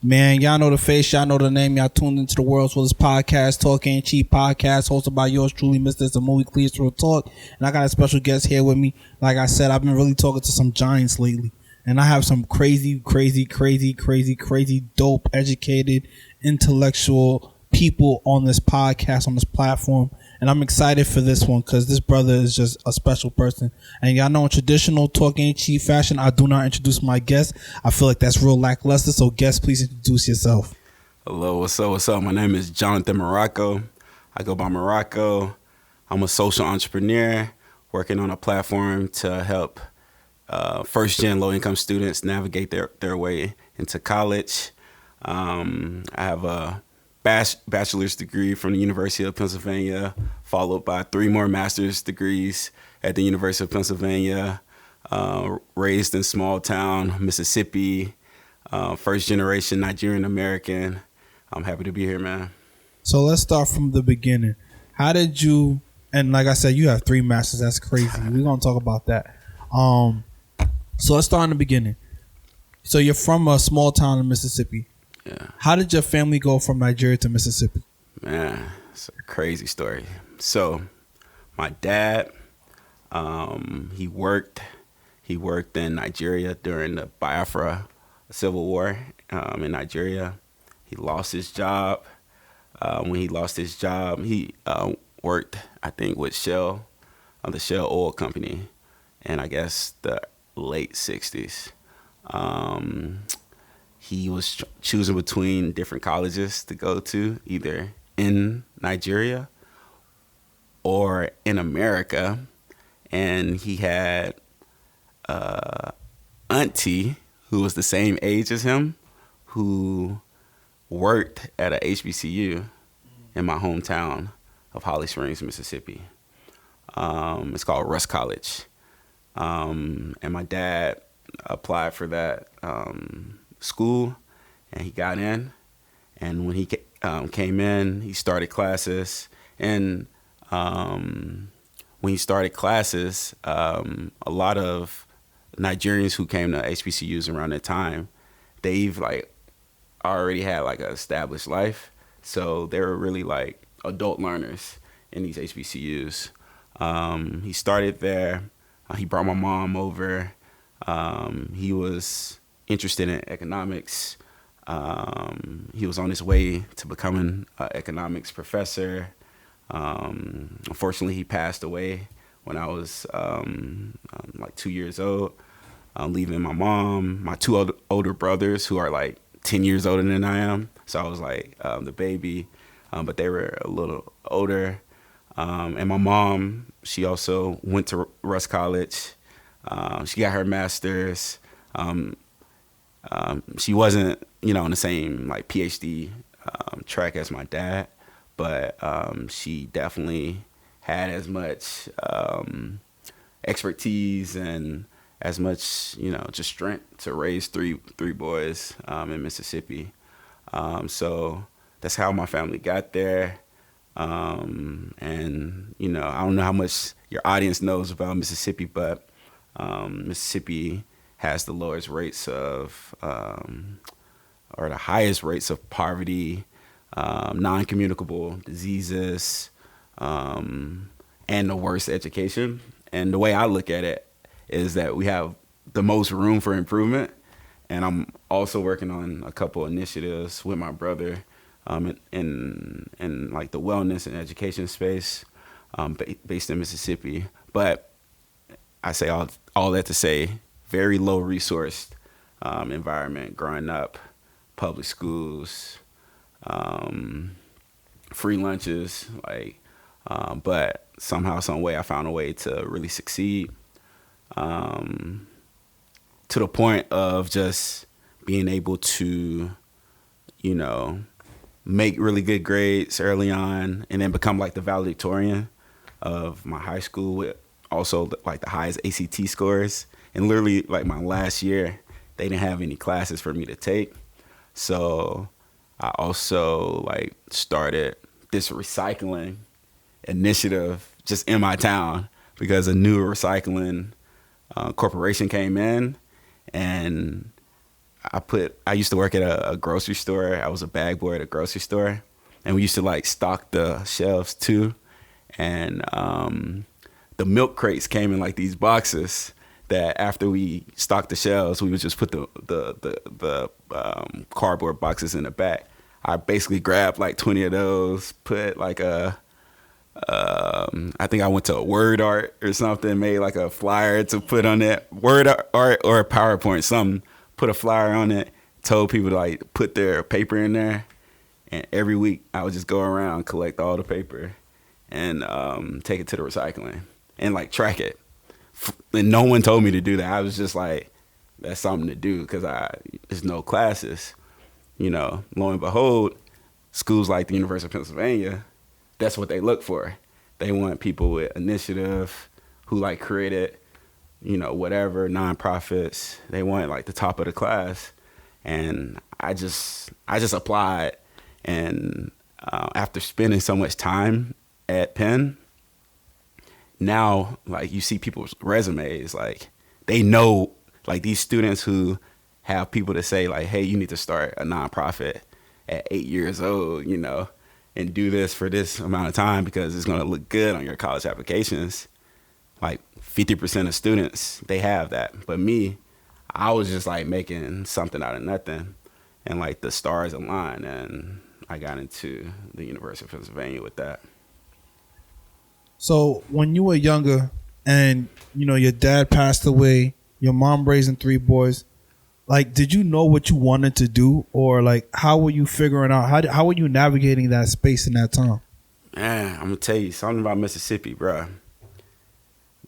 Man, y'all know the face, y'all know the name, y'all tuned into the World's Fullest Podcast, Talk Ain't Cheap Podcast, hosted by yours truly, Mr. It's a Movie Clears Real Talk. And I got a special guest here with me. Like I said, I've been really talking to some giants lately. And I have some crazy, dope, educated, intellectual people on this podcast, on this platform. And I'm excited for this one because this brother is just a special person. And y'all know in traditional Talk Ain't Cheap fashion, I do not introduce my guests. I feel like that's real lackluster. So guest, please introduce yourself. Hello, what's up? My name is Jonathan Muruako. I go by Muruako. I'm a social entrepreneur working on a platform to help first-gen low-income students navigate their way into college. I have a bachelor's degree from the University of Pennsylvania, followed by 3 more master's degrees at the University of Pennsylvania. Raised in small town Mississippi, first generation Nigerian American. I'm happy to be here, man. So let's start from the beginning. How did you, and like I said, you have 3 masters. That's crazy. We're going to talk about that. So let's start in the beginning. So you're from a small town in Mississippi. Yeah. How did your family go from Nigeria to Mississippi? Man, it's a crazy story. So my dad, he worked in Nigeria during the Biafra Civil War in Nigeria. He lost his job. When he lost his job, he worked, I think, with Shell, the Shell Oil Company, and I guess the late 60s. He was choosing between different colleges to go to, either in Nigeria or in America. And he had auntie who was the same age as him, who worked at a HBCU in my hometown of Holly Springs, Mississippi. It's called Russ College. And my dad applied for that school, and he got in. And when he came in, he started classes. And when he started classes, a lot of Nigerians who came to HBCUs around that time, they've already had an established life. So they were really adult learners in these HBCUs. He started there. He brought my mom over. He was interested in economics. He was on his way to becoming an economics professor. Unfortunately, he passed away when I was 2 years old, leaving my mom, my 2 older brothers who are 10 years older than I am. So I was the baby, but they were a little older. And my mom, she also went to Russ College. She got her master's. She wasn't, in the same PhD track as my dad, but she definitely had as much expertise and as much, just strength to raise three boys in Mississippi. So that's how my family got there. And, I don't know how much your audience knows about Mississippi, but Mississippi has the lowest rates of, or the highest rates of poverty, non-communicable diseases, and the worst education. And the way I look at it is that we have the most room for improvement. And I'm also working on a couple initiatives with my brother in the wellness and education space based in Mississippi. But I say all that to say, very low resourced environment growing up, public schools, free lunches, but somehow, some way I found a way to really succeed, to the point of just being able to, make really good grades early on and then become the valedictorian of my high school with also the highest ACT scores. And literally my last year, they didn't have any classes for me to take. So I also started this recycling initiative just in my town because a new recycling corporation came in, and I used to work at a grocery store. I was a bag boy at a grocery store, and we used to like stock the shelves too. And the milk crates came in like these boxes that after we stocked the shelves, we would just put the cardboard boxes in the back. I basically grabbed like 20 of those, put like I think I went to a Word Art or something, made like a flyer to put on it, Word Art or a PowerPoint, something, put a flyer on it, told people to like put their paper in there. And every week I would just go around, collect all the paper and take it to the recycling and like track it. And no one told me to do that. I was just like, that's something to do because there's no classes. You know, lo and behold, schools like the University of Pennsylvania, that's what they look for. They want people with initiative who like created, you know, whatever, nonprofits. They want like the top of the class. And I just applied. And after spending so much time at Penn, now like you see people's resumes, like they know, like these students who have people to say like, hey, you need to start a nonprofit at 8 years old, you know, and do this for this amount of time because it's going to look good on your college applications. Like 50% of students, they have that. But me, I was just like making something out of nothing, and like the stars aligned, and I got into the University of Pennsylvania with that. So when you were younger and, you know, your dad passed away, your mom raising 3 boys, like, did you know what you wanted to do, or like, how were you figuring out, how were you navigating that space in that time? Man, I'm gonna tell you something about Mississippi, bro.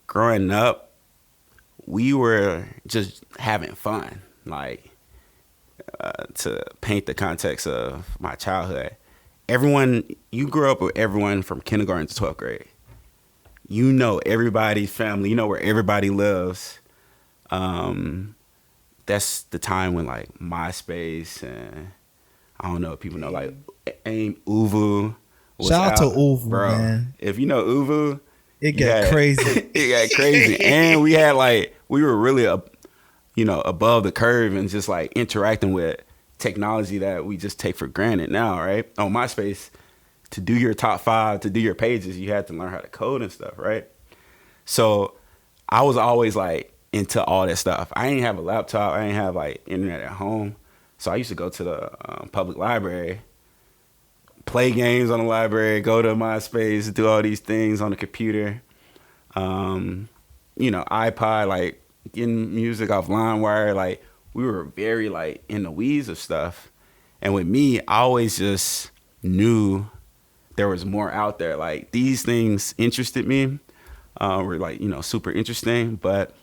Growing up, we were just having fun. Like, to paint the context of my childhood, you grew up with everyone from kindergarten to 12th grade. You know everybody's family. You know where everybody lives. That's the time when like MySpace and I don't know if people know like AIM, Uvu. Shout out to Uvu, bro. man. If you know Uvu, it got crazy. It got crazy, and we were really above the curve and just like interacting with technology that we just take for granted now, right? On MySpace, to do your top 5, to do your pages, you had to learn how to code and stuff, right? So I was always like into all that stuff. I didn't have a laptop. I didn't have like internet at home. So I used to go to the public library, play games on the library, go to MySpace, do all these things on the computer. iPod, like getting music off LimeWire. Like we were very like in the weeds of stuff. And with me, I always just knew there was more out there. Like these things interested me, were like, super interesting, but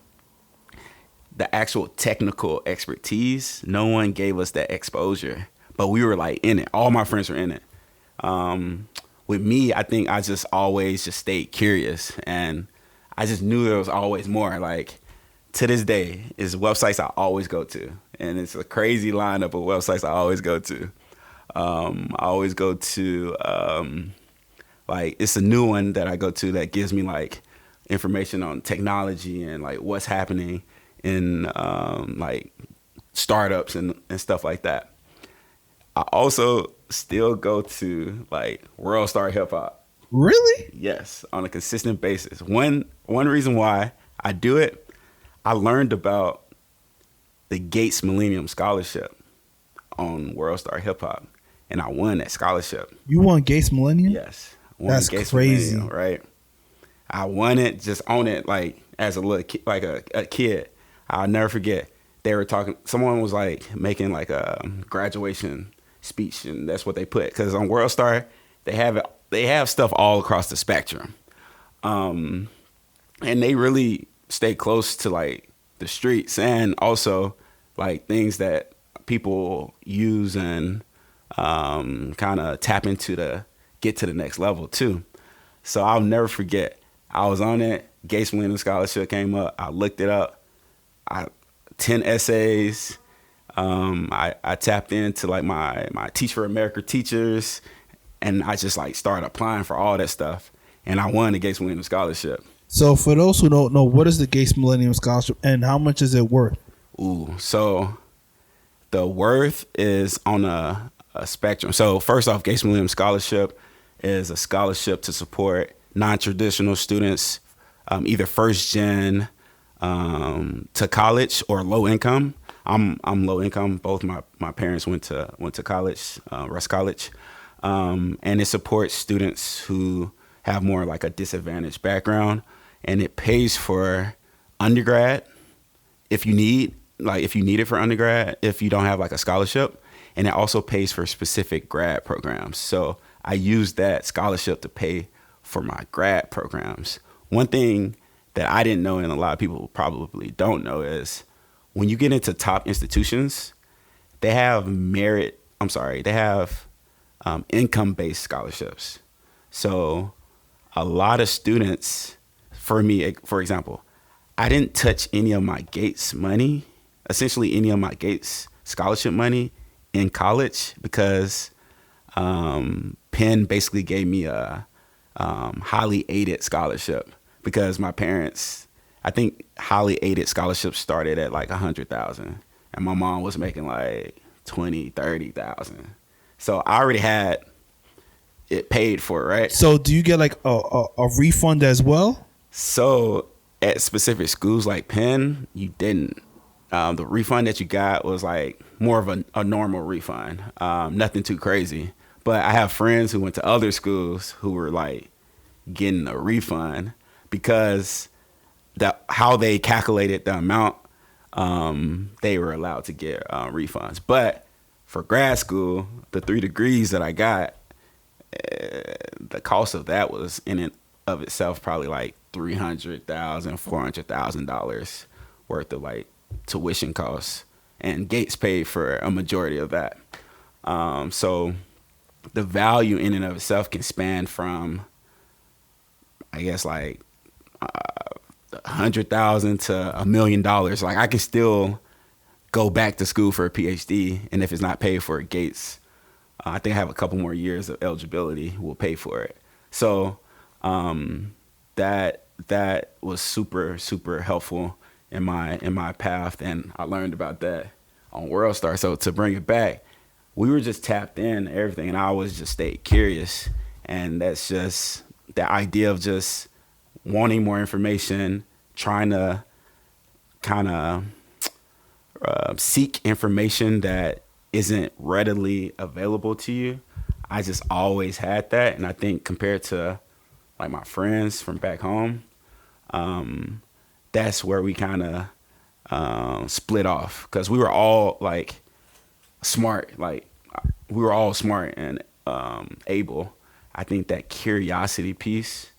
the actual technical expertise, no one gave us that exposure, but we were like in it. All my friends were in it. With me, I think I just always just stayed curious, and I just knew there was always more. Like to this day, is websites I always go to, and it's a crazy lineup of websites I always go to. I always go to like it's a new one that I go to that gives me like information on technology and like what's happening in like startups and stuff like that. I also still go to like World Star Hip Hop. Really? Yes, on a consistent basis. One reason why I do it, I learned about the Gates Millennium Scholarship on World Star Hip Hop, and I won that scholarship. You won Gates Millennium? Yes. That's Gates crazy. Millennium, right? I won it, just on it, like as a little kid, like a kid. I'll never forget. They were talking. Someone was like making like a graduation speech, and that's what they put. Because on World Star, they have stuff all across the spectrum, and they really stay close to like the streets and also like things that people use and kind of tap into to get to the next level too. So I'll never forget. I was on it. Gates Millennium Scholarship came up. I looked it up. 10 essays. I tapped into like my Teach for America teachers, and I just like started applying for all that stuff, and I won the Gates Millennium Scholarship. So for those who don't know, what is the Gates Millennium Scholarship and how much is it worth? So the worth is on a spectrum. So first off, Gates Millennium Scholarship is a scholarship to support non-traditional students, either first gen to college or low income. I'm low income. Both my parents went to college, Russ College, and it supports students who have more like a disadvantaged background, and it pays for undergrad if you need it for undergrad if you don't have like a scholarship, and it also pays for specific grad programs. So I use that scholarship to pay for my grad programs. One thing that I didn't know and a lot of people probably don't know is when you get into top institutions, they have income-based scholarships. So a lot of students, for me, for example, I didn't touch any of my Gates money, essentially any of my Gates scholarship money in college because Penn basically gave me a highly aided scholarship because my parents, I think highly aided scholarships started at like $100,000 and my mom was making like $20,000, $30,000. So I already had it paid for, right? So do you get like a refund as well? So at specific schools like Penn, you didn't. The refund that you got was like more of a normal refund, nothing too crazy. But I have friends who went to other schools who were like getting a refund because how they calculated the amount, they were allowed to get refunds. But for grad school, the 3 degrees that I got, the cost of that was in and of itself probably like $300,000, $400,000 worth of like tuition costs, and Gates paid for a majority of that. So the value in and of itself can span from, I guess, like $100,000 to $1 million. Like I can still go back to school for a PhD, and if it's not paid for at Gates, I think I have a couple more years of eligibility. Will pay for it. So that was super helpful in my path, and I learned about that on WorldStar. So to bring it back, we were just tapped in everything, and I always just stayed curious, and that's just the idea of just wanting more information, trying to kind of seek information that isn't readily available to you. I just always had that, and I think compared to like my friends from back home, that's where we kind of split off, because we were all like smart, and able. I think that curiosity piece,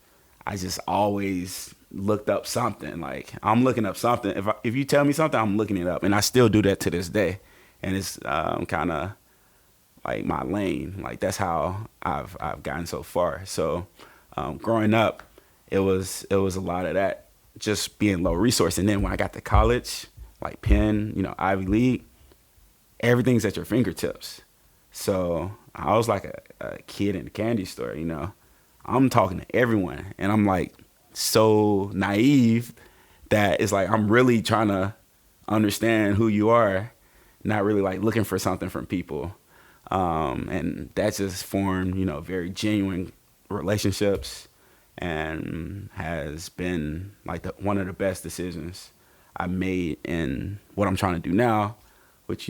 I just always looked up something. Like I'm looking up something. If you tell me something, I'm looking it up, and I still do that to this day. And it's kind of like my lane. Like that's how I've gotten so far. So growing up, it was a lot of that, just being low resource. And then when I got to college, like Penn, Ivy League, everything's at your fingertips. So I was like a kid in a candy store, I'm talking to everyone, and I'm like so naive that it's like I'm really trying to understand who you are, not really like looking for something from people. And that just formed, very genuine relationships, and has been like one of the best decisions I made in what I'm trying to do now, which,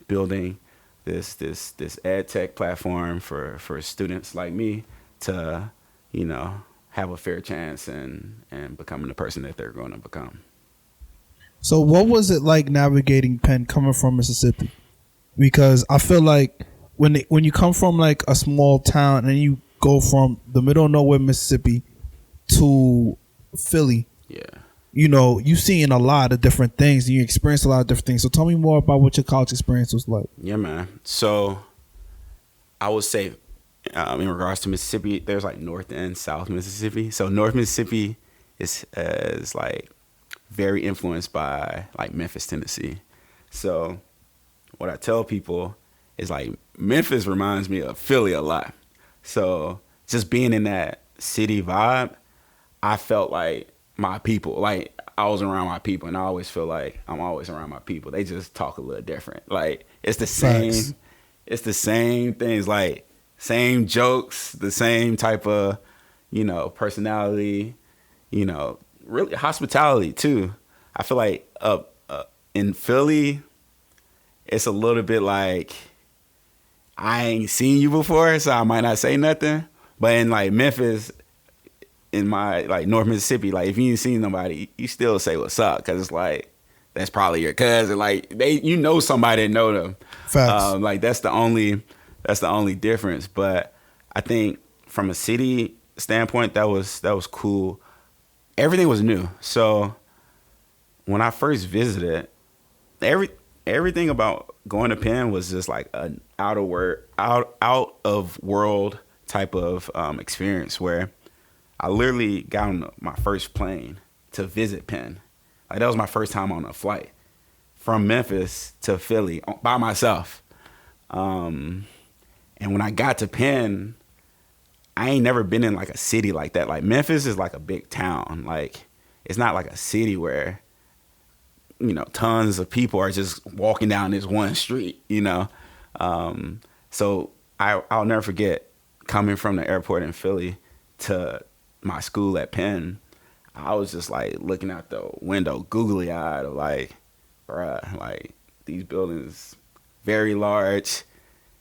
building this ed tech platform for students like me to, have a fair chance and becoming the person that they're going to become. So what was it like navigating Penn coming from Mississippi? Because I feel like when you come from like a small town and you go from the middle of nowhere, Mississippi, to Philly, you've seen a lot of different things and you experienced a lot of different things. So tell me more about what your college experience was like. Yeah, man. So I would say in regards to Mississippi, there's like North and South Mississippi. So North Mississippi is like very influenced by like Memphis, Tennessee. So what I tell people is like Memphis reminds me of Philly a lot. So just being in that city vibe, I felt like my people, like I was around my people, and I always feel like I'm always around my people. They just talk a little different. Like it's the same. Facts. It's the same things, like same jokes, the same type of, personality, really hospitality too. I feel like in Philly, it's a little bit like I ain't seen you before, so I might not say nothing. But in like Memphis, in my like North Mississippi, like if you ain't seen nobody, you still say what's up, because it's like that's probably your cousin. Like somebody that know them. Facts. Like that's the only difference. But I think from a city standpoint, that was cool. Everything was new. So when I first visited, everything about going to Penn was just like an out of world type of experience, where I literally got on my first plane to visit Penn. Like that was my first time on a flight from Memphis to Philly by myself. And when I got to Penn, I ain't never been in like a city like that. Like Memphis is like a big town. Like it's not like a city where, tons of people are just walking down this one street, So I'll never forget coming from the airport in Philly to my school at Penn. I was just like looking out the window, googly eyed, like, bruh, like these buildings very large.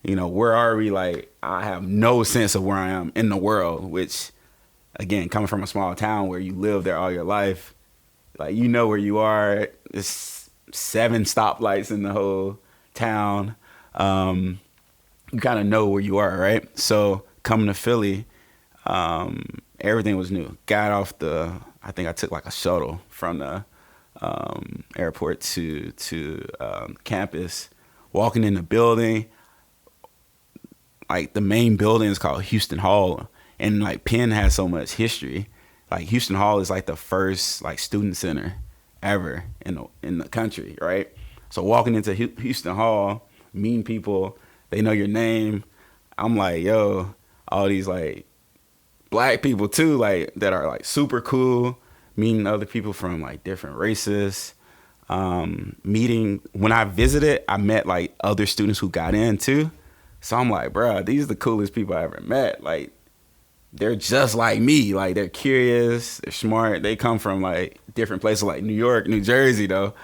Where are we? Like, I have no sense of where I am in the world, which, again, coming from a small town where you live there all your life, like, where you are. There's 7 stoplights in the whole town. You kind of know where you are, right? So coming to Philly, everything was new. Got off I think I took like a shuttle from the airport to campus. Walking in the building, like the main building is called Houston Hall, and like Penn has so much history. Like Houston Hall is like the first like student center ever in the country, right? So walking into Houston Hall, meeting people, they know your name. I'm like, yo, all these like black people too, like that are like super cool. Meeting other people from like different races. When I visited, I met like other students who got in too. So I'm like, bro, these are the coolest people I ever met. Like, they're just like me. Like, they're curious, they're smart. They come from like different places like New York, New Jersey though,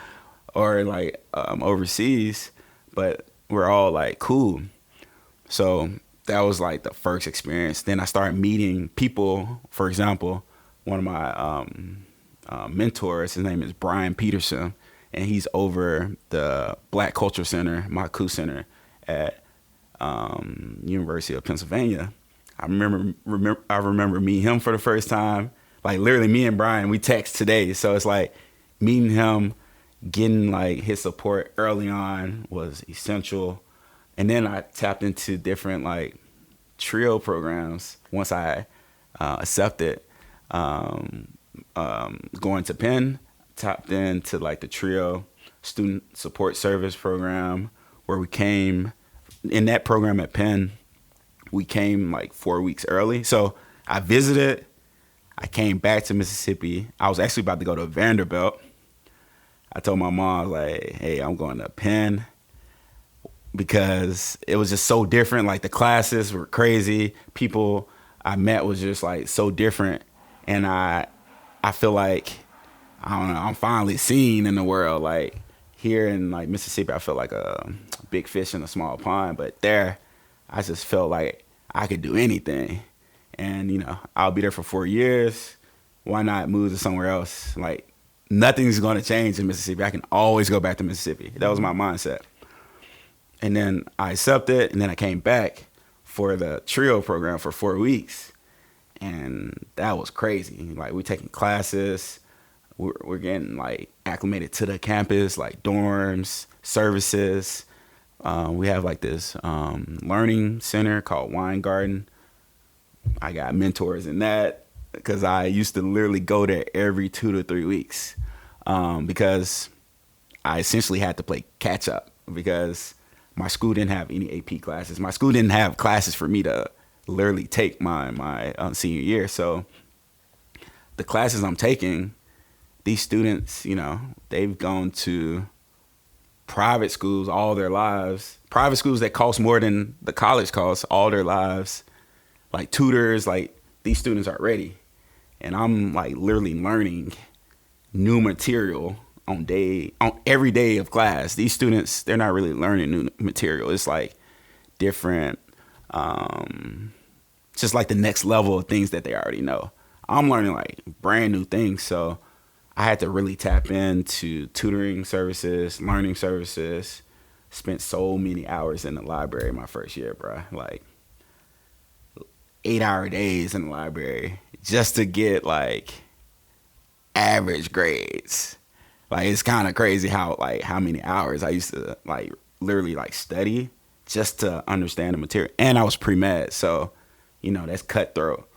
or like overseas. But we're all like cool. So that was like the first experience. Then I started meeting people. For example, one of my mentors, his name is Brian Peterson, and he's over the Black Culture Center, Maku Center at University of Pennsylvania. I remember meeting him for the first time. Like literally, me and Brian, we text today. So it's like meeting him, getting like his support early on was essential. And then I tapped into different like trio programs once I accepted going to Penn. Tapped into like the trio student support service program, where we came in that program at Penn. We came like 4 weeks early. So I visited, I came back to Mississippi. I was actually about to go to Vanderbilt. I told my mom, I was like, hey, I'm going to Penn, because it was just so different. Like the classes were crazy. People I met was just like so different. And I feel like, I don't know, I'm finally seen in the world. Like here in like Mississippi, I feel like a big fish in a small pond. But there, I just felt like I could do anything. And, I'll be there for 4 years. Why not move to somewhere else? Like nothing's going to change in Mississippi. I can always go back to Mississippi. That was my mindset. And then I accepted, and then I came back for the trio program for 4 weeks. And that was crazy. Like we're taking classes. We're getting like acclimated to the campus, like dorms, services. We have like this learning center called Wine Garden. I got mentors in that, because I used to literally go there every 2 to 3 weeks, because I essentially had to play catch up, because my school didn't have any AP classes. My school didn't have classes for me to literally take my senior year. So the classes I'm taking, these students, they've gone to private schools all their lives, private schools that cost more than the college costs all their lives, like tutors, like these students are ready. And I'm like literally learning new material on every day of class. These students, they're not really learning new material. It's like different, just like the next level of things that they already know. I'm learning like brand new things. So I had to really tap into tutoring services, learning services. Spent so many hours in the library my first year, bro. Like 8-hour days in the library just to get like average grades. Like it's kind of crazy how many hours I used to like literally like study just to understand the material. And I was pre-med, so you know that's cutthroat.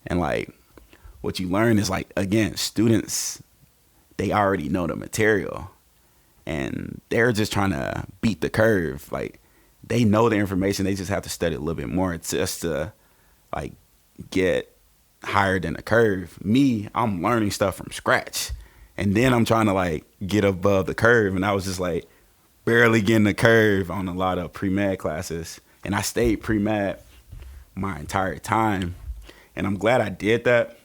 And like what you learn is like, again, students, they already know the material and they're just trying to beat the curve. Like they know the information, they just have to study a little bit more just to like get higher than the curve. Me, I'm learning stuff from scratch. And then I'm trying to like get above the curve. And I was just like barely getting the curve on a lot of pre-med classes. And I stayed pre-med my entire time. And I'm glad I did that.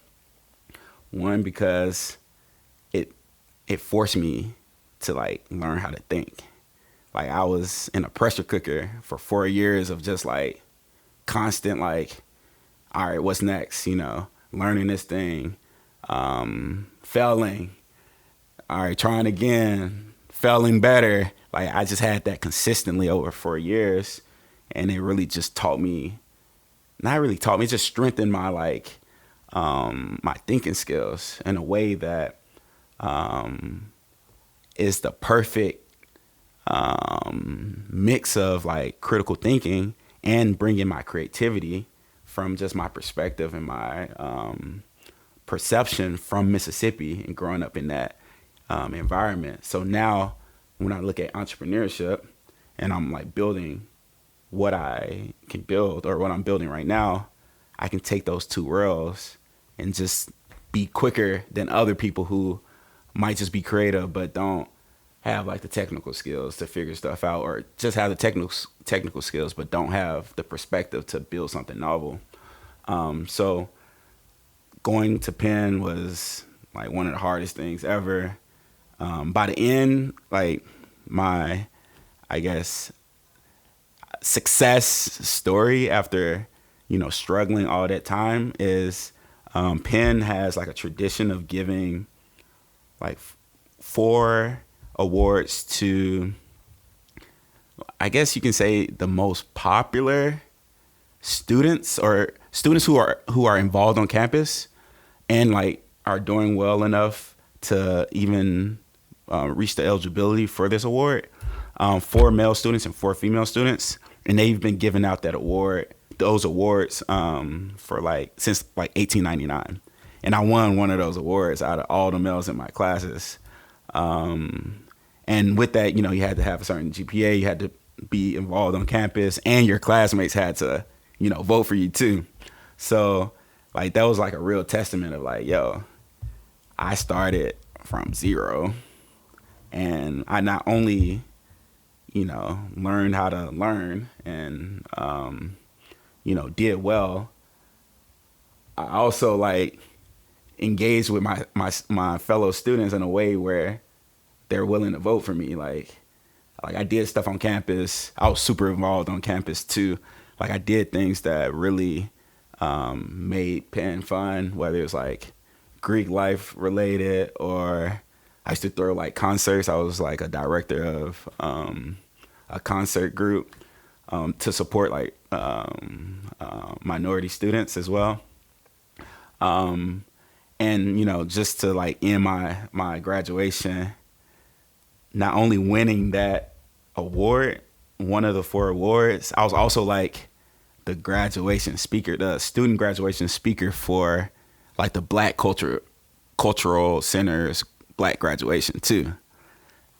One, because it forced me to like learn how to think. Like I was in a pressure cooker for 4 years of just like constant like, all right, what's next? You know, learning this thing, failing, all right, trying again, failing better. Like I just had that consistently over 4 years, and it really just taught me, not really taught me, it just strengthened my like my thinking skills in a way that is the perfect mix of like critical thinking and bringing my creativity from just my perspective and my perception from Mississippi and growing up in that environment. So now when I look at entrepreneurship and I'm like building what I can build or what I'm building right now, I can take those two worlds and just be quicker than other people who might just be creative but don't have like the technical skills to figure stuff out, or just have the technical skills but don't have the perspective to build something novel. So going to Penn was like one of the hardest things ever. By the end, like my, I guess, success story after, you know, struggling all that time is Penn has like a tradition of giving like 4 awards to, I guess you can say, the most popular students or students who are involved on campus and like are doing well enough to even reach the eligibility for this award. 4 male students and 4 female students, and they've been giving out those awards for like since like 1899, and I won one of those awards out of all the males in my classes. And with that, you know, you had to have a certain GPA, you had to be involved on campus, and your classmates had to, you know, vote for you too. So like that was like a real testament of like, yo, I started from zero, and I not only, you know, learned how to learn and, you know, did well, I also like engaged with my fellow students in a way where they're willing to vote for me. Like I did stuff on campus. I was super involved on campus too. Like I did things that really made Penn fun, whether it was like Greek life related, or I used to throw like concerts. I was like a director of a concert group to support like minority students as well. And, you know, just to like end my graduation, not only winning that award, one of the 4 awards, I was also like the graduation speaker, the student graduation speaker for like the Black Cultural Center's Black graduation too,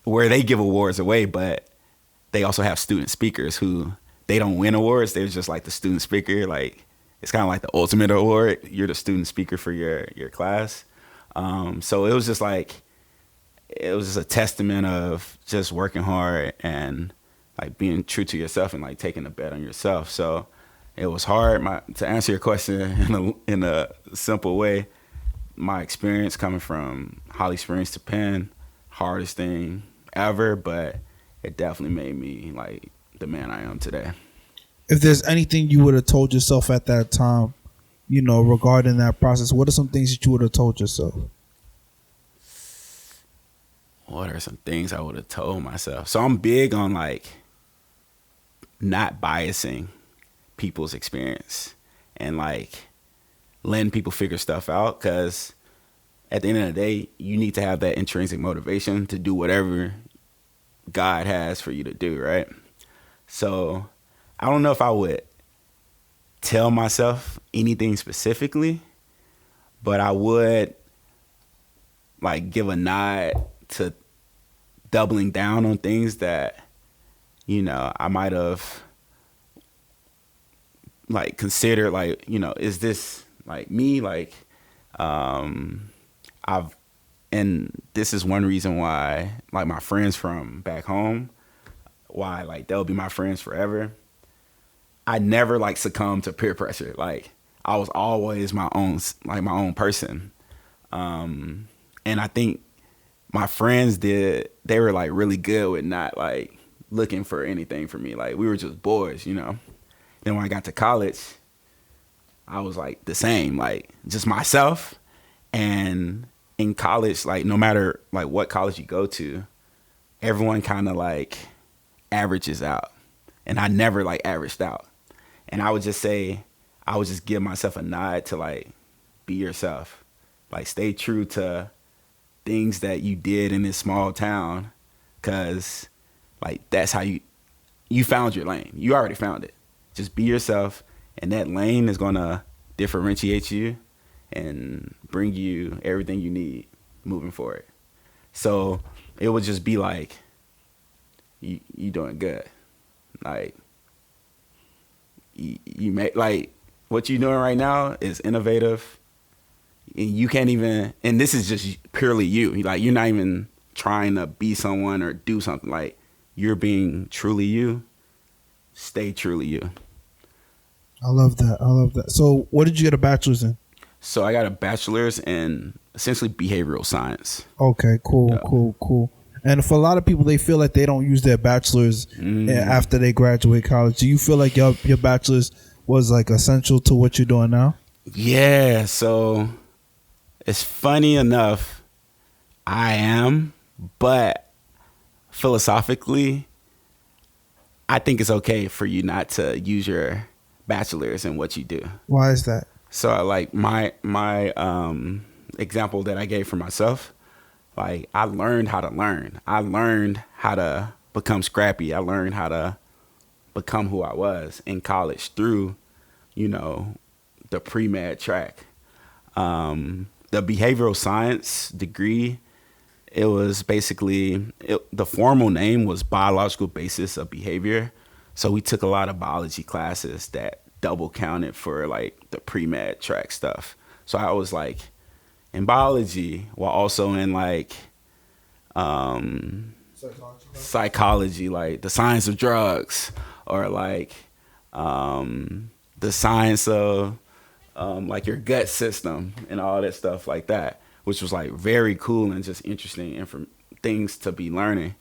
where they give awards away, but they also have student speakers who they don't win awards. They're just like the student speaker. Like it's kind of like the ultimate award. You're the student speaker for your class. So it was just like, it was just a testament of just working hard and like being true to yourself and like taking a bet on yourself. So it was hard. To answer your question in a simple way, my experience coming from Holly Springs to Penn, hardest thing ever, but it definitely made me like the man I am today. If there's anything you would have told yourself at that time, you know, regarding that process, what are some things that you would have told yourself? What are some things I would have told myself? So I'm big on like not biasing people's experience and like letting people figure stuff out, because at the end of the day, you need to have that intrinsic motivation to do whatever God has for you to do, right? So I don't know if I would tell myself anything specifically, but I would like give a nod to doubling down on things that, you know, I might have like considered, like, you know, is this like me? Like, and this is one reason why like my friends from back home, why like they'll be my friends forever. I never like succumbed to peer pressure. Like I was always my own person. And I think my friends they were like really good with not like looking for anything from me. Like we were just boys, you know. Then when I got to college, I was like the same, like just myself. And in college, like no matter like what college you go to, everyone kind of like averages out. And I never like averaged out. And I would just give myself a nod to like be yourself. Like stay true to things that you did in this small town, because like that's how you found your lane. You already found it. Just be yourself, and that lane is gonna differentiate you and bring you everything you need moving forward. So it would just be like you doing good. Like you make like what you're doing right now is innovative, and you can't even, and this is just purely you. Like you're not even trying to be someone or do something. Like you're being truly you. Stay truly you. I love that. So what did you get a bachelor's in? So I got a bachelor's in essentially behavioral science. Okay, cool. And for a lot of people, they feel like they don't use their bachelor's after they graduate college. Do you feel like your bachelor's was like essential to what you're doing now? Yeah, so it's funny enough, I am, but philosophically, I think it's okay for you not to use your bachelor's in what you do. Why is that? So like my example that I gave for myself, like I learned how to learn. I learned how to become scrappy. I learned how to become who I was in college through, you know, the pre-med track. The behavioral science degree, it was basically, the formal name was biological basis of behavior. So we took a lot of biology classes that double counted for like the pre-med track stuff. So I was like in biology while also in like psychology, like the science of drugs, or like the science of like your gut system and all that stuff like that, which was like very cool and just interesting things to be learning.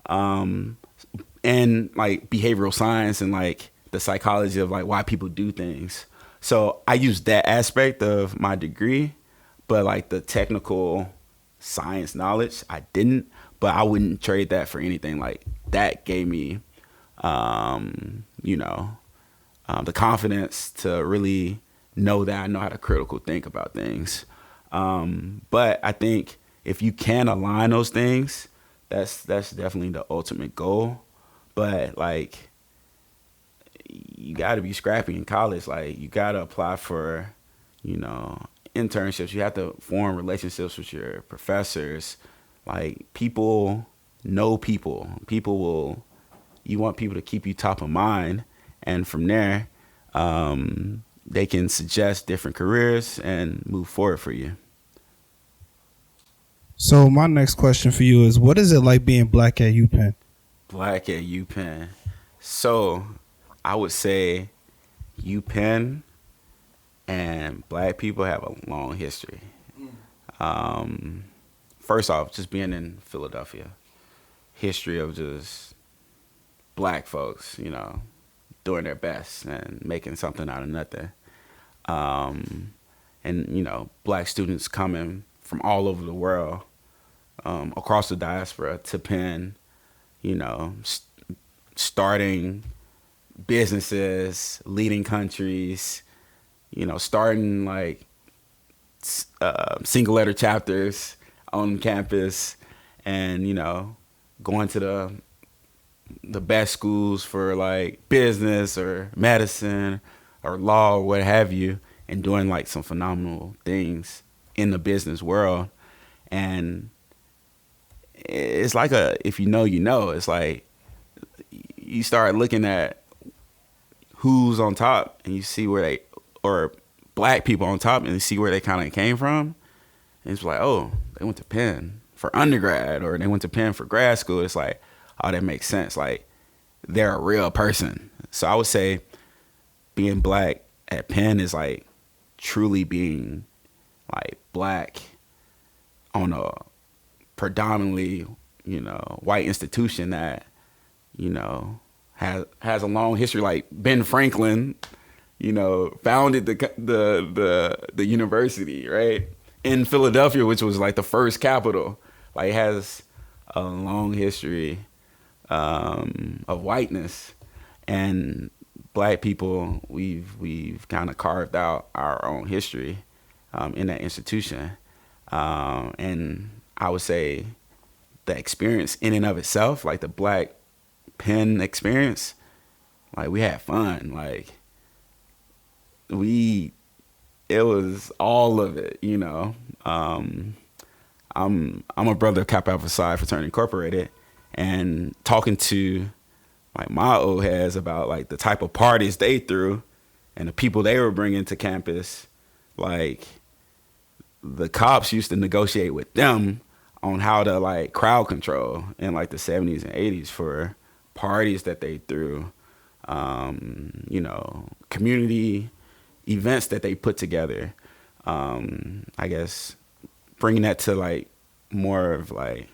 And like behavioral science and like the psychology of like why people do things. So I used that aspect of my degree, but like the technical science knowledge, I didn't. But I wouldn't trade that for anything. Like that gave me, you know, the confidence to really know that I know how to critical think about things. But I think if you can align those things, that's definitely the ultimate goal. But like, you got to be scrappy in college. Like you got to apply for, you know, internships. You have to form relationships with your professors. Like people know people. You want people to keep you top of mind. And from there, they can suggest different careers and move forward for you. So my next question for you is, what is it like being black at UPenn? Black at UPenn. So I would say UPenn and black people have a long history. First off, just being in Philadelphia, history of just black folks, doing their best and making something out of nothing. And black students coming from all over the world, across the diaspora to Penn, starting businesses, leading countries, starting like single letter chapters on campus, and going to the best schools for like business or medicine or law or what have you, and doing like some phenomenal things in the business world. And it's like if you know, it's like you start looking at who's on top and you see or black people on top and you see where they kind of came from. And it's like, oh, they went to Penn for undergrad or they went to Penn for grad school. It's like, oh, that makes sense. Like, they're a real person. So I would say being black at Penn is like truly being like black on a predominantly, white institution that, has a long history. Like Ben Franklin, founded the university, right? In Philadelphia, which was like the first capital. Like, it has a long history of whiteness, and black people, we've kind of carved out our own history in that institution, and I would say the experience in and of itself, like the Black Penn experience, like we had fun, like it was all of it, I'm a brother of Kappa Alpha Psi Fraternity Incorporated, and talking to like my old heads about like the type of parties they threw and the people they were bringing to campus, like the cops used to negotiate with them on how to like crowd control in like the 70s and 80s for parties that they threw, community events that they put together. I guess bringing that to like more of like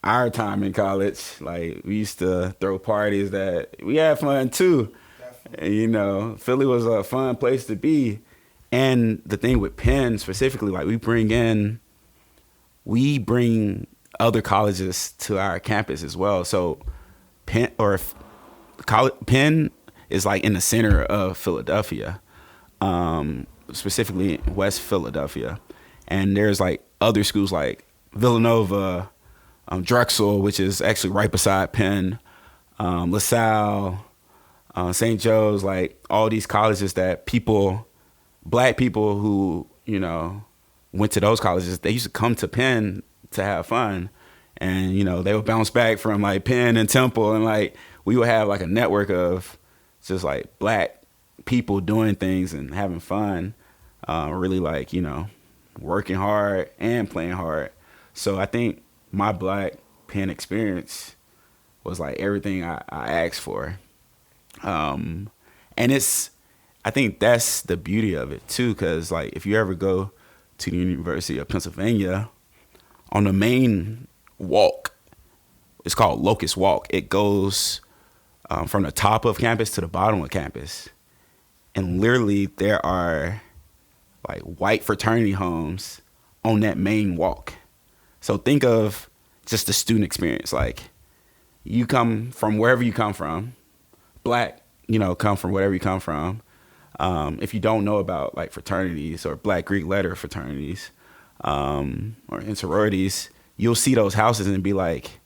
our time in college, like we used to throw parties that we had fun too. Definitely. Philly was a fun place to be. And the thing with Penn specifically, like we bring other colleges to our campus as well. So Penn is like in the center of Philadelphia, specifically West Philadelphia. And there's like other schools like Villanova, Drexel, which is actually right beside Penn, LaSalle, St. Joe's, like all these colleges that black people who, went to those colleges, they used to come to Penn to have fun. And, they would bounce back from like Penn and Temple, and like we would have like a network of just like black people doing things and having fun, really like, working hard and playing hard. So I think my Black Penn experience was like everything I asked for. And I think that's the beauty of it too, because like if you ever go to the University of Pennsylvania, on the main walk, it's called Locust Walk. It goes from the top of campus to the bottom of campus. And literally there are like white fraternity homes on that main walk. So think of just the student experience. Like you come from wherever you come from, black, come from wherever you come from. If you don't know about like fraternities or Black Greek letter fraternities or in sororities, you'll see those houses and be like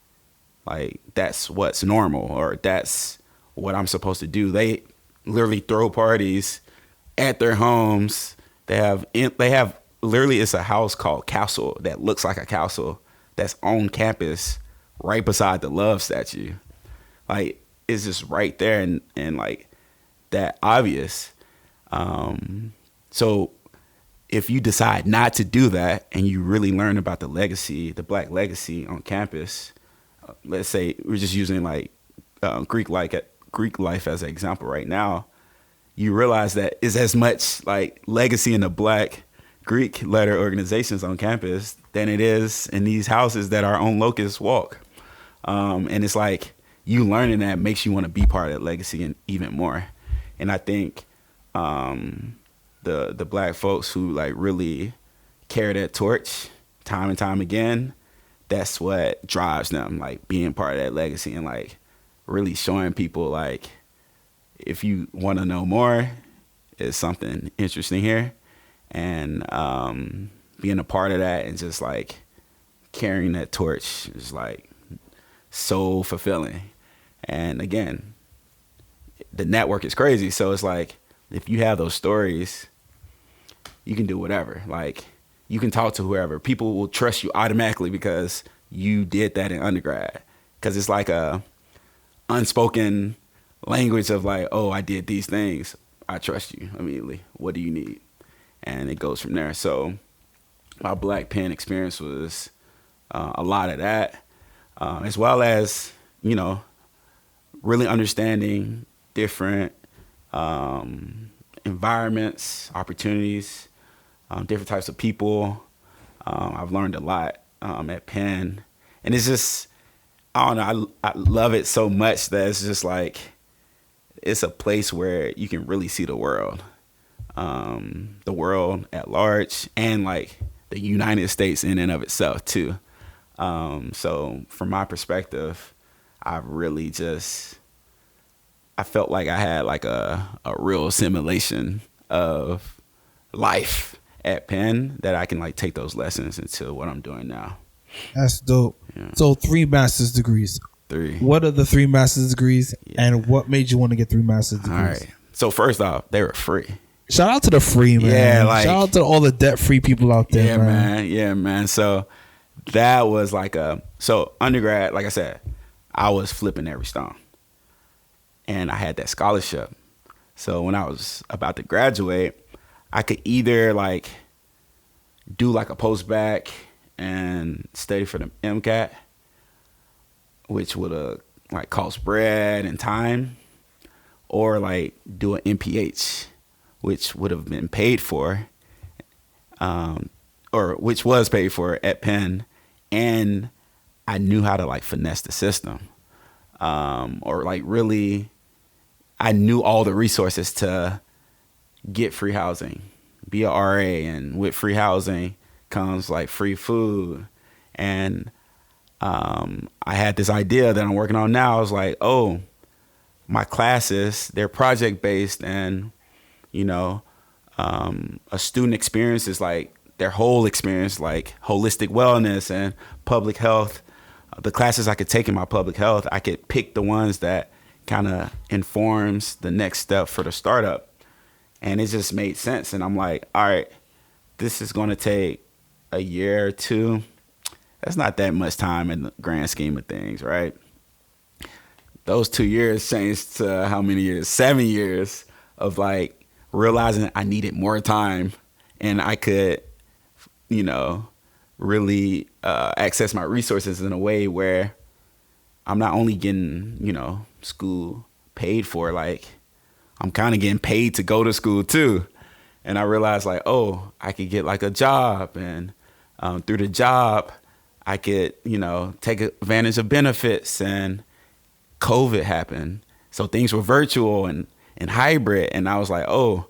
that's what's normal, or that's what I'm supposed to do. They literally throw parties at their homes. They have literally, it's a house called Castle that looks like a castle that's on campus right beside the Love statue. Like it's just right there and like that obvious. So if you decide not to do that and you really learn about the legacy, the Black legacy on campus, let's say we're just using like Greek life as an example right now, you realize that it's as much like legacy in the Black Greek letter organizations on campus than it is in these houses that are on Locust Walk. And it's like you learning that makes you want to be part of that legacy and even more. And I think the Black folks who like really carry that torch time and time again, that's what drives them, like being part of that legacy and like really showing people like, if you want to know more, it's something interesting here. And being a part of that and just like carrying that torch is like so fulfilling. And again, the network is crazy. So it's like, if you have those stories, you can do whatever. Like, you can talk to whoever. People will trust you automatically because you did that in undergrad. Because it's like a unspoken language of like, oh, I did these things. I trust you immediately. What do you need? And it goes from there. So my Black Pen experience was a lot of that, as well as, you know, really understanding different environments, opportunities, different types of people. I've learned a lot at Penn. And it's just, I don't know, I love it so much that it's just like, it's a place where you can really see the world at large, and like the United States in and of itself too. So from my perspective, I really just, I felt like I had like a real assimilation of life at Penn that I can like take those lessons into what I'm doing now. That's dope. Yeah. So 3 master's degrees. 3. What are the 3 master's degrees, and what made you want to get 3 master's degrees? All right. So first off, they were free. Shout out to the free, man. Yeah, like, shout out to all the debt-free people out there, yeah, man. Yeah, man. So that was like so undergrad, like I said, I was flipping every stone. And I had that scholarship. So when I was about to graduate, I could either like do like a post-bac and study for the MCAT, which would have like cost bread and time, or like do an MPH, which would have been paid for, or which was paid for at Penn, and I knew how to like finesse the system, or like really, I knew all the resources to get free housing, be a RA, and with free housing comes like free food. And I had this idea that I'm working on now. I was like, oh, my classes, they're project based, and you know, a student experience is like their whole experience, like holistic wellness and public health. The classes I could take in my public health, I could pick the ones that kind of informs the next step for the startup. And it just made sense. And I'm like, all right, this is going to take a year or 2. That's not that much time in the grand scheme of things, right? Those 2 years changed to how many years? 7 years of like realizing I needed more time, and I could, you know, really access my resources in a way where I'm not only getting, you know, school paid for, like I'm kind of getting paid to go to school too. And I realized like, oh, I could get like a job, and through the job, I could, you know, take advantage of benefits. And COVID happened, so things were virtual and hybrid. And I was like, oh,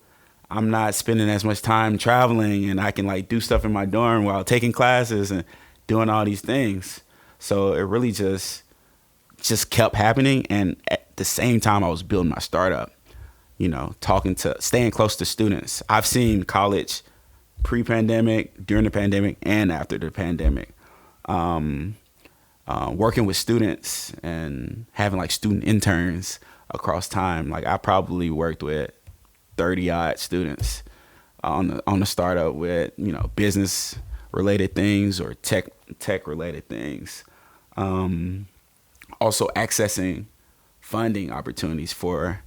I'm not spending as much time traveling, and I can like do stuff in my dorm while taking classes and doing all these things. So it really just kept happening. And at the same time, I was building my startup, you know, staying close to students. I've seen college pre-pandemic, during the pandemic, and after the pandemic. Working with students and having like student interns across time. Like I probably worked with 30 odd students on the startup with, you know, business related things or tech related things. Also accessing funding opportunities for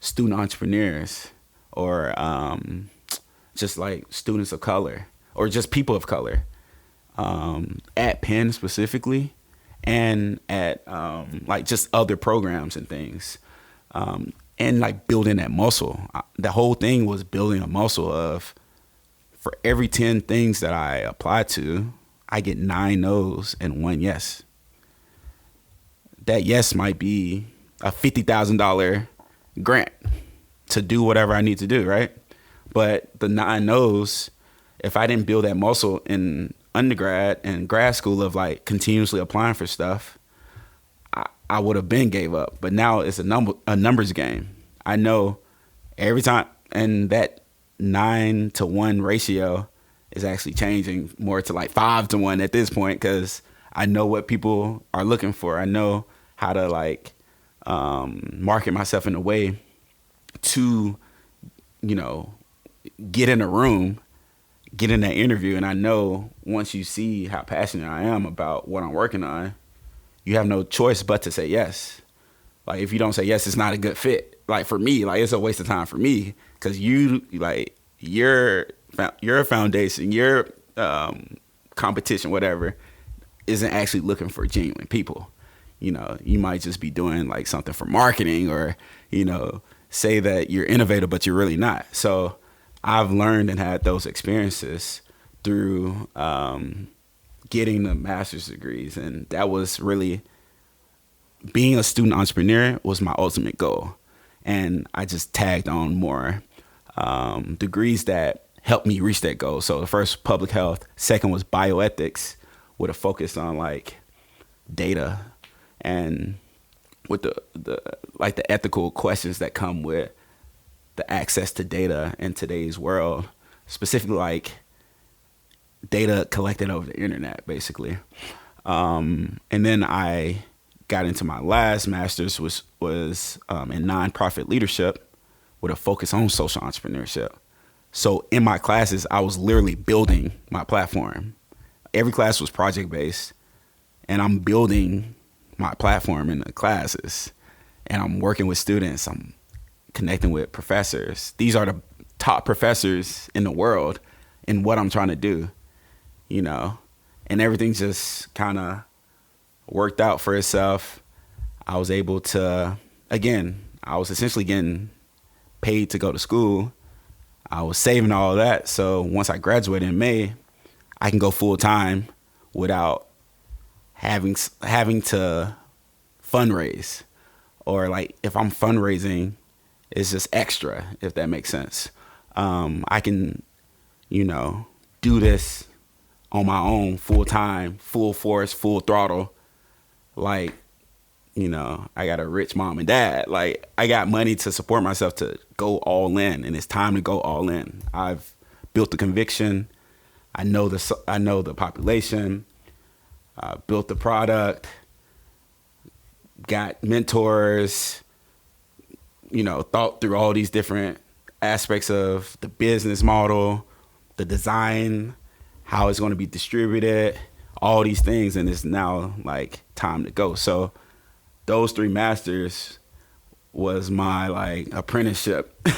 student entrepreneurs, or just like students of color or just people of color at Penn specifically, and at like just other programs and things, and like building that muscle. The whole thing was building a muscle of, for every 10 things that I apply to, I get 9 no's and 1 yes. That yes might be a $50,000 grant to do whatever I need to do, right? But the 9 no's, if I didn't build that muscle in undergrad and grad school of like continuously applying for stuff, I would have been gave up. But now it's a numbers game. I know every time, and that 9-to-1 ratio is actually changing more to like 5-to-1 at this point, because I know what people are looking for. I know how to like market myself in a way to, get in a room, get in that interview. And I know once you see how passionate I am about what I'm working on, you have no choice but to say yes. Like, if you don't say yes, it's not a good fit. Like, for me, like, it's a waste of time for me, because your foundation, your competition, whatever, isn't actually looking for genuine people. You might just be doing like something for marketing, or, say that you're innovative, but you're really not. So I've learned and had those experiences through getting the master's degrees. And that was really, being a student entrepreneur was my ultimate goal. And I just tagged on more degrees that helped me reach that goal. So the first, public health. Second was bioethics, with a focus on like data and with the ethical questions that come with the access to data in today's world, specifically like data collected over the internet, basically. And then I got into my last master's, was in nonprofit leadership, with a focus on social entrepreneurship. So in my classes, I was literally building my platform. Every class was project based, and I'm building my platform in the classes, and I'm working with students. I'm connecting with professors. These are the top professors in the world in what I'm trying to do, and everything just kind of worked out for itself. I was able to, again, I was essentially getting paid to go to school. I was saving all of that. So once I graduated in May, I can go full time without having to fundraise, or like, if I'm fundraising, it's just extra, if that makes sense. I can, do this on my own, full time, full force, full throttle. Like, I got a rich mom and dad. Like, I got money to support myself to go all in, and it's time to go all in. I've built the conviction. I know the population. Built the product. Got mentors. Thought through all these different aspects of the business model, the design, how it's going to be distributed, all these things, and it's now like time to go. So those 3 masters was my like apprenticeship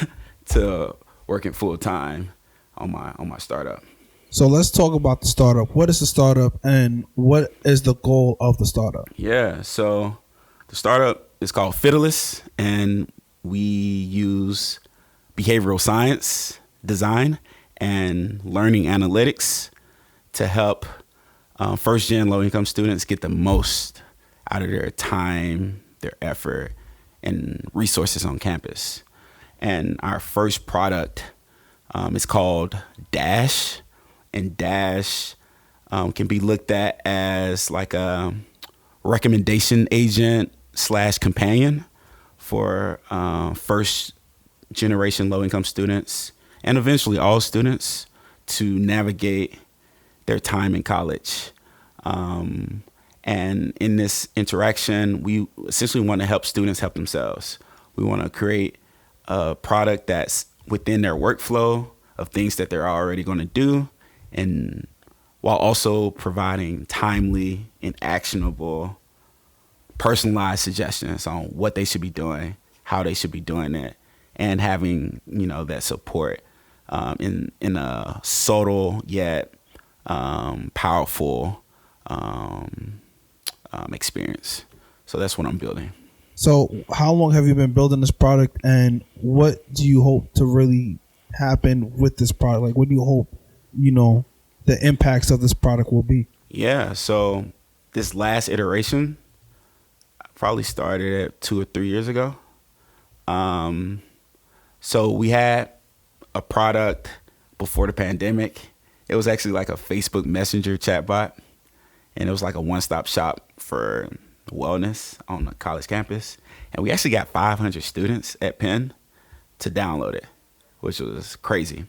to working full time on my startup. So let's talk about the startup. What is the startup, and what is the goal of the startup? Yeah, so the startup is called Fitalyst, and we use behavioral science, design, and learning analytics to help first-gen low-income students get the most out of their time, their effort, and resources on campus. And our first product is called Dash. And Dash can be looked at as like a recommendation agent / companion for first generation low income students, and eventually all students, to navigate their time in college. And in this interaction, we essentially want to help students help themselves. We want to create a product that's within their workflow of things that they're already going to do, and while also providing timely and actionable, personalized suggestions on what they should be doing, how they should be doing it, and having, that support in a subtle yet powerful experience. So that's what I'm building. So how long have you been building this product, and what do you hope to really happen with this product? Like, what do you hope, the impacts of this product will be? Yeah, so this last iteration probably started at 2 or 3 years ago. So we had a product before the pandemic. It was actually like a Facebook Messenger chatbot, and it was like a one-stop shop for wellness on the college campus. And we actually got 500 students at Penn to download it, which was crazy.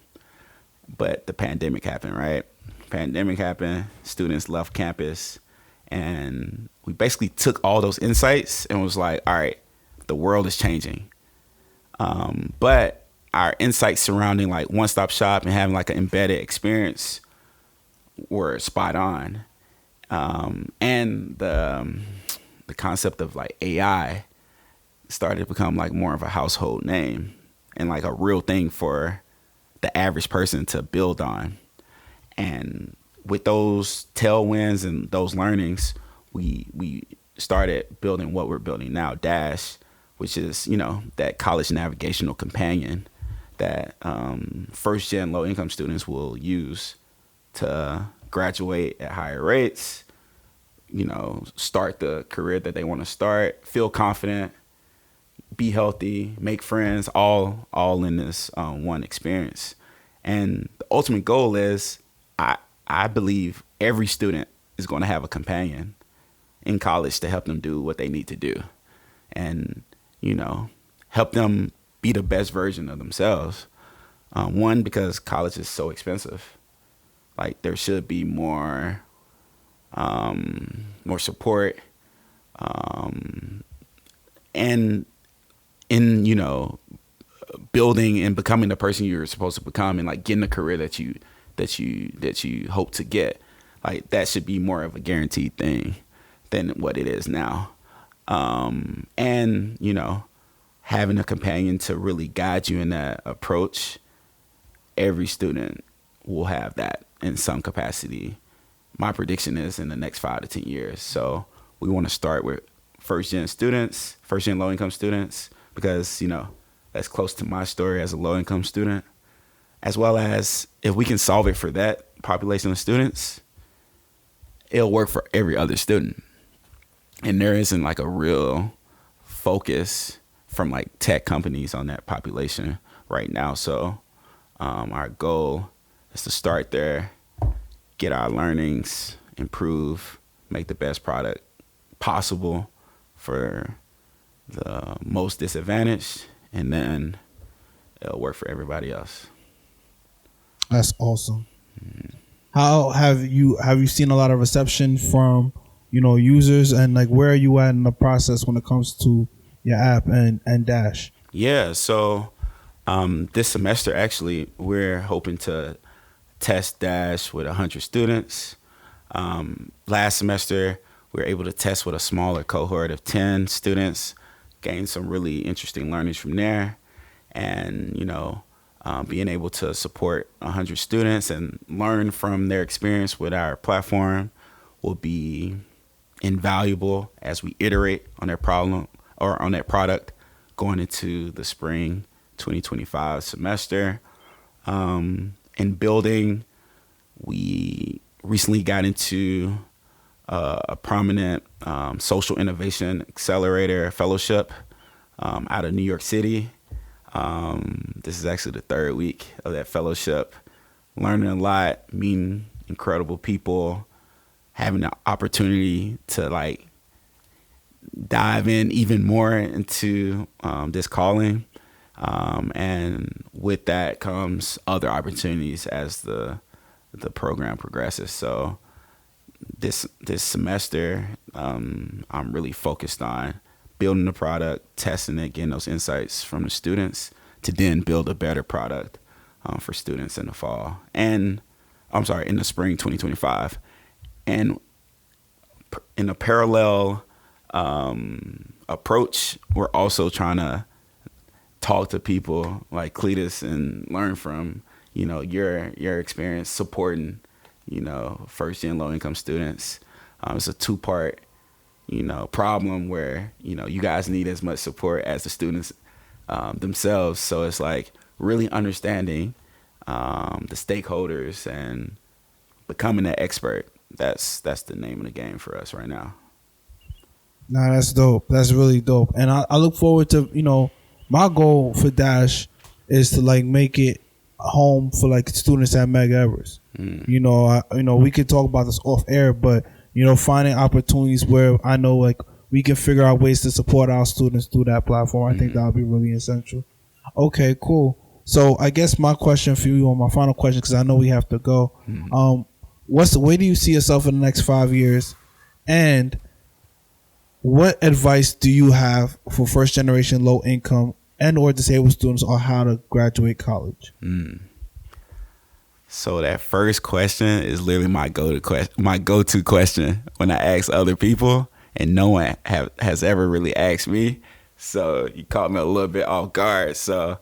But the pandemic happened, right? Pandemic happened, students left campus, and we basically took all those insights and was like, all right, the world is changing. But our insights surrounding like one-stop shop and having like an embedded experience were spot on. And the concept of like AI started to become like more of a household name and like a real thing for the average person to build on. And with those tailwinds and those learnings, we started building what we're building now, Dash, which is, that college navigational companion that first gen low income students will use to graduate at higher rates, start the career that they want to start, feel confident, be healthy, make friends, all in this one experience. And the ultimate goal is, I believe every student is going to have a companion in college to help them do what they need to do, and help them be the best version of themselves. One, because college is so expensive. Like, there should be more support, and in building and becoming the person you're supposed to become, and like getting the career that you hope to get. Like, that should be more of a guaranteed thing than what it is now. And having a companion to really guide you in that approach, every student will have that in some capacity. My prediction is in the next 5 to 10 years. So we want to start with first gen low income students, because that's close to my story as a low income student, as well as if we can solve it for that population of students, it'll work for every other student. And there isn't like a real focus from like tech companies on that population right now. So our goal is to start there, get our learnings, improve, make the best product possible for the most disadvantaged, and then it'll work for everybody else. That's awesome. How have you seen a lot of reception from users, and like where are you at in the process when it comes to your app and Dash? Yeah, so this semester actually we're hoping to test Dash with 100 students. Last semester we were able to test with a smaller cohort of 10 students, gain some really interesting learnings from there, and being able to support 100 students and learn from their experience with our platform will be invaluable as we iterate on their problem or on that product going into the spring 2025 semester. In building, we recently got into a prominent social innovation accelerator fellowship out of New York City. This is actually the 3rd week of that fellowship. Learning a lot, meeting incredible people, having the opportunity to like dive in even more into this calling. And with that comes other opportunities as the program progresses. So this semester, I'm really focused on building the product, testing it, getting those insights from the students to then build a better product for students in the fall. And in the spring 2025. And in a parallel approach, we're also trying to talk to people like Cletus and learn from your experience supporting, first gen low income students. It's a two-part, problem where, you guys need as much support as the students themselves. So it's like really understanding the stakeholders and becoming an expert. That's the name of the game for us right now. Nah, that's dope. That's really dope. And I look forward to, my goal for Dash is to like make it a home for like students at Mega Everest. We could talk about this off air, but finding opportunities where I know like we can figure out ways to support our students through that platform. I think that would be really essential. Okay, cool. So I guess my question for you, or my final question, because I know we have to go. Where do you see yourself in the next 5 years, and what advice do you have for first generation low income and or disabled students on how to graduate college? So that first question is literally my go-to question when I ask other people, and no one has ever really asked me. So you caught me a little bit off guard. So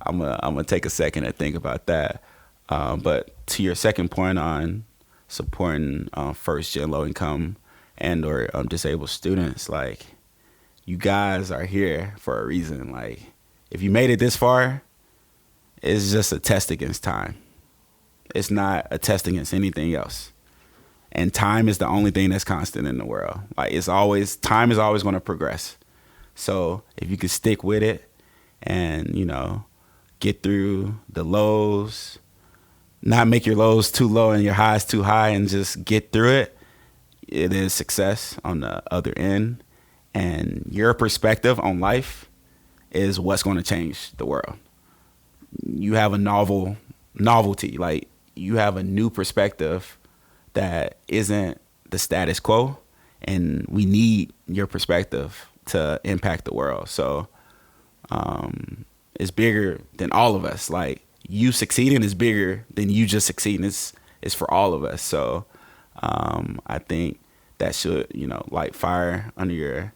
I'm gonna take a second to think about that. But to your second point on supporting first gen low income and or disabled students, like, you guys are here for a reason. Like, if you made it this far, it's just a test against time. It's not a test against anything else. And time is the only thing that's constant in the world. Like, time is always going to progress. So if you could stick with it and, get through the lows, not make your lows too low and your highs too high, and just get through it, it is success on the other end. And your perspective on life is what's going to change the world. You have a novelty, like, you have a new perspective that isn't the status quo, and we need your perspective to impact the world. So it's bigger than all of us. Like, you succeeding is bigger than you just succeeding. It's for all of us. So I think that should, light fire under your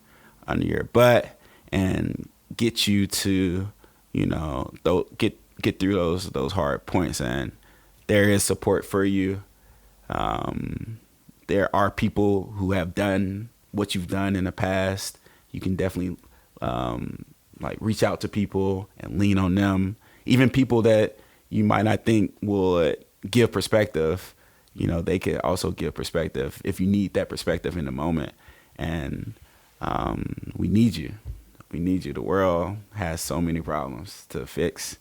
butt and get you to, get through those hard points. And there is support for you. There are people who have done what you've done in the past. You can definitely reach out to people and lean on them. Even people that you might not think will give perspective, they could also give perspective if you need that perspective in the moment. And we need you. We need you. The world has so many problems to fix,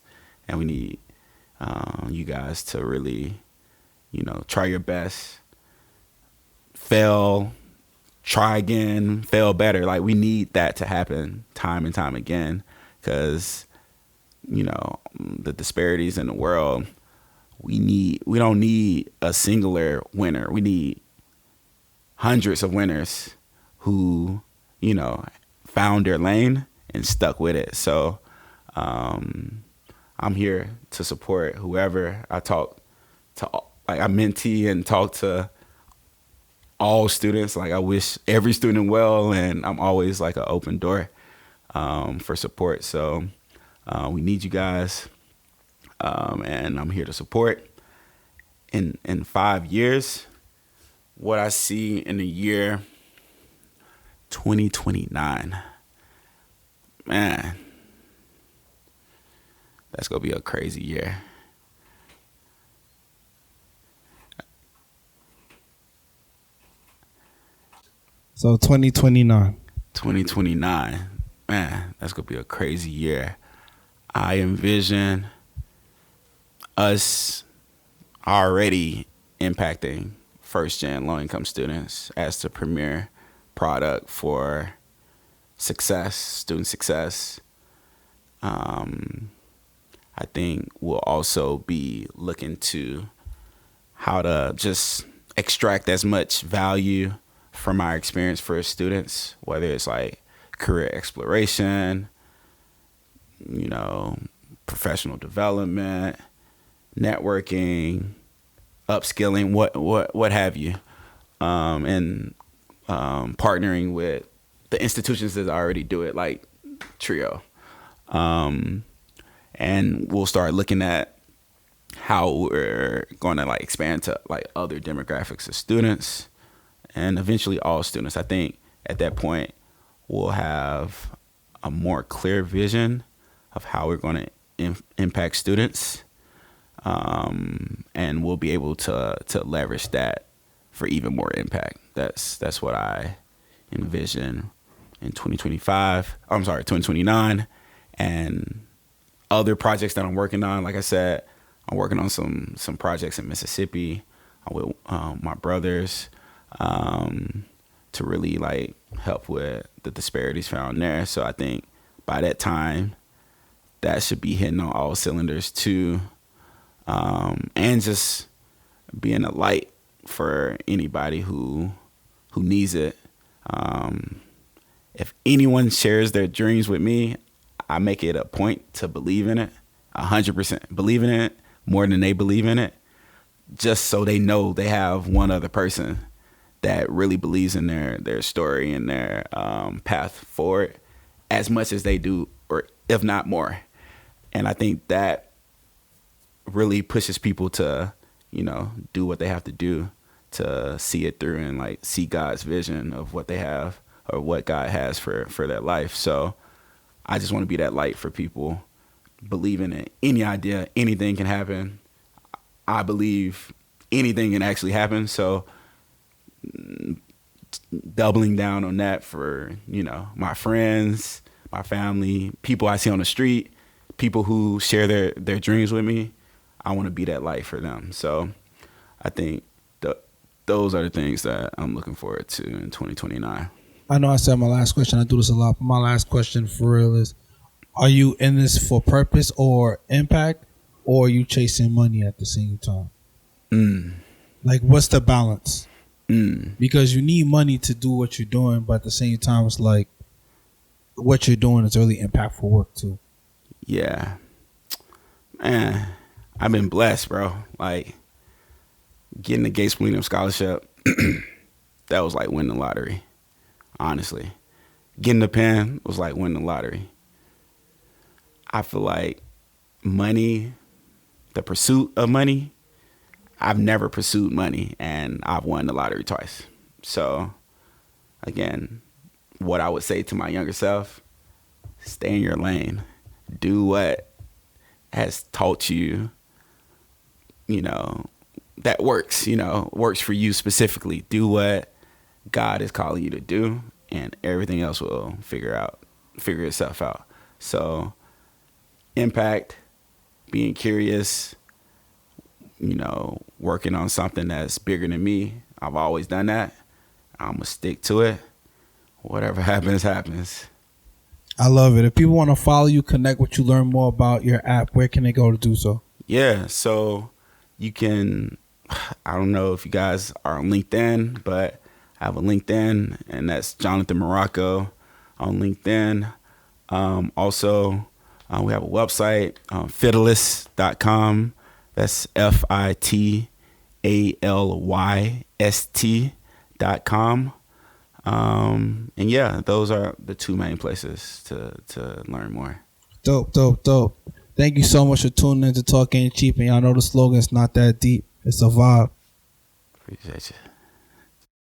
and we need you guys to really, try your best, fail, try again, fail better. Like, we need that to happen time and time again, because, the disparities in the world, we don't need a singular winner. We need hundreds of winners who, found their lane and stuck with it. So I'm here to support whoever I talk to. Like, I mentee and talk to all students. Like, I wish every student well, and I'm always like an open door for support. So we need you guys, and I'm here to support. In 5 years, what I see in the year 2029, man, that's gonna be a crazy year. So 2029. 2029, man, that's gonna be a crazy year. I envision us already impacting first-gen low-income students as the premier product for success, student success. I think we'll also be looking to how to just extract as much value from our experience for students, whether it's like career exploration, professional development, networking, upskilling, what have you, and partnering with the institutions that already do it, like Trio. And we'll start looking at how we're going to like expand to like other demographics of students and eventually all students. I think at that point we'll have a more clear vision of how we're going to impact students, and we'll be able to leverage that for even more impact. That's what I envision in 2029, and other projects that I'm working on. Like I said, I'm working on some projects in Mississippi with my brothers, to really like help with the disparities found there. So I think by that time, that should be hitting on all cylinders too, and just being a light for anybody who needs it. If anyone shares their dreams with me, I make it a point to believe in it, 100%. Believe in it more than they believe in it, just so they know they have one other person that really believes in their story and their path forward as much as they do, or if not more. And I think that really pushes people to, do what they have to do to see it through and like see God's vision of what they have or what God has for their life. So I just want to be that light for people, believing in any idea, anything can happen. I believe anything can actually happen. So doubling down on that for, my friends, my family, people I see on the street, people who share their dreams with me, I want to be that light for them. So I think those are the things that I'm looking forward to in 2029. I know I said my last question. I do this a lot, but my last question for real is, are you in this for purpose or impact, or are you chasing money at the same time? Like, what's the balance? Because you need money to do what you're doing, but at the same time, it's like what you're doing is really impactful work too. Yeah. Man, I've been blessed, bro. Like, getting the Gates Millennium Scholarship, that was like winning the lottery, honestly. Getting the pen was like winning the lottery. I feel like money, the pursuit of money, I've never pursued money, and I've won the lottery twice. So, again, what I would say to my younger self, stay in your lane. Do what has taught you, that works, works for you specifically. Do what God is calling you to do, and everything else will figure itself out. So, impact, being curious, working on something that's bigger than me. I've always done that. I'm going to stick to it. Whatever happens, happens. I love it. If people want to follow you, connect with you, learn more about your app, where can they go to do so? Yeah, so you can, I don't know if you guys are on LinkedIn, but I have a LinkedIn, and that's Jonathan Muruako on LinkedIn. Also, we have a website, Fitalyst.com. That's FITALYST.com. And yeah, those are the two main places to learn more. Dope. Thank you so much for tuning in to Talk Ain't Cheap. And y'all know the slogan, it's not that deep. It's a vibe. Appreciate you.